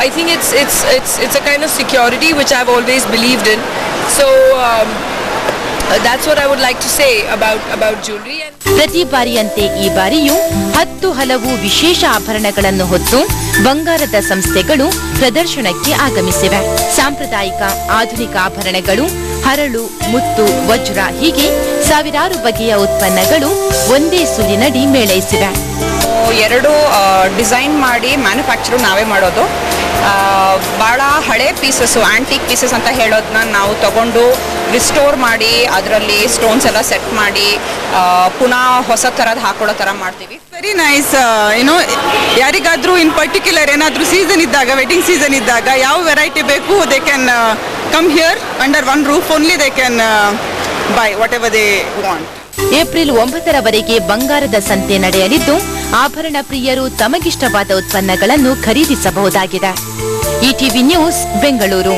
I think it's a kind of security which I've always believed in. So that's what I would like to say about jewelry. ಪ್ರತಿ ಬಾರಿಯಂತೆ ಈ ಬಾರಿಯೂ 10 ಹಲವು ವಿಶೇಷ ಆಭರಣಗಳನ್ನು ಹೊತ್ತು ಬಂಗಾರದ ಸಂಸ್ಥೆಗಳು ಪ್ರದರ್ಶನಕ್ಕೆ ಆಗಮಿಸಿವೆ. ಸಾಂಪ್ರದಾಯಿಕ ಆಧುನಿಕ ಆಭರಣಗಳು, ಹರಳು, ಮುತ್ತು, ವಜ್ರ ಹೀಗೆ ಸಾವಿರಾರು ಬಗೆಯ ಉತ್ಪನ್ನಗಳು ಒಂದೇ ಸುಲಿನಡಿ ಮೇಳೈಸಿವೆ. ಎರಡು ಡಿಸೈನ್ ಮಾಡಿ ಮ್ಯಾನುಫ್ಯಾಕ್ಚರ್ ನಾವೇ ಮಾಡೋದು. ಭಾಳ ಹಳೆ ಪೀಸಸ್ಸು, ಆಂಟಿಕ್ ಪೀಸಸ್ ಅಂತ ಹೇಳೋದನ್ನ ನಾವು ತಗೊಂಡು ರಿಸ್ಟೋರ್ ಮಾಡಿ ಅದರಲ್ಲಿ ಸ್ಟೋನ್ಸ್ ಎಲ್ಲ ಸೆಟ್ ಮಾಡಿ ಪುನಃ ಹೊಸ ಥರದ್ದು ಹಾಕೊಳ್ಳೋ ಥರ ಮಾಡ್ತೀವಿ. Very nice. ಏನೋ ಯಾರಿಗಾದರೂ ಇನ್ ಪರ್ಟಿಕ್ಯುಲರ್ ಏನಾದರೂ ಸೀಸನ್ ಇದ್ದಾಗ, ವೆಡ್ಡಿಂಗ್ ಸೀಸನ್ ಇದ್ದಾಗ ಯಾವ ವೆರೈಟಿ ಬೇಕು they can come here under one roof only. They can buy whatever they want. April 9ರವರೆಗೆ ಬಂಗಾರದ ಸಂತೆ ನಡೆಯಲಿದ್ದು ಆಭರಣ ಪ್ರಿಯರು ತಮಗಿಷ್ಟವಾದ ಉತ್ಪನ್ನಗಳನ್ನು ಖರೀದಿಸಬಹುದಾಗಿದೆ. ETV news, Bengaluru.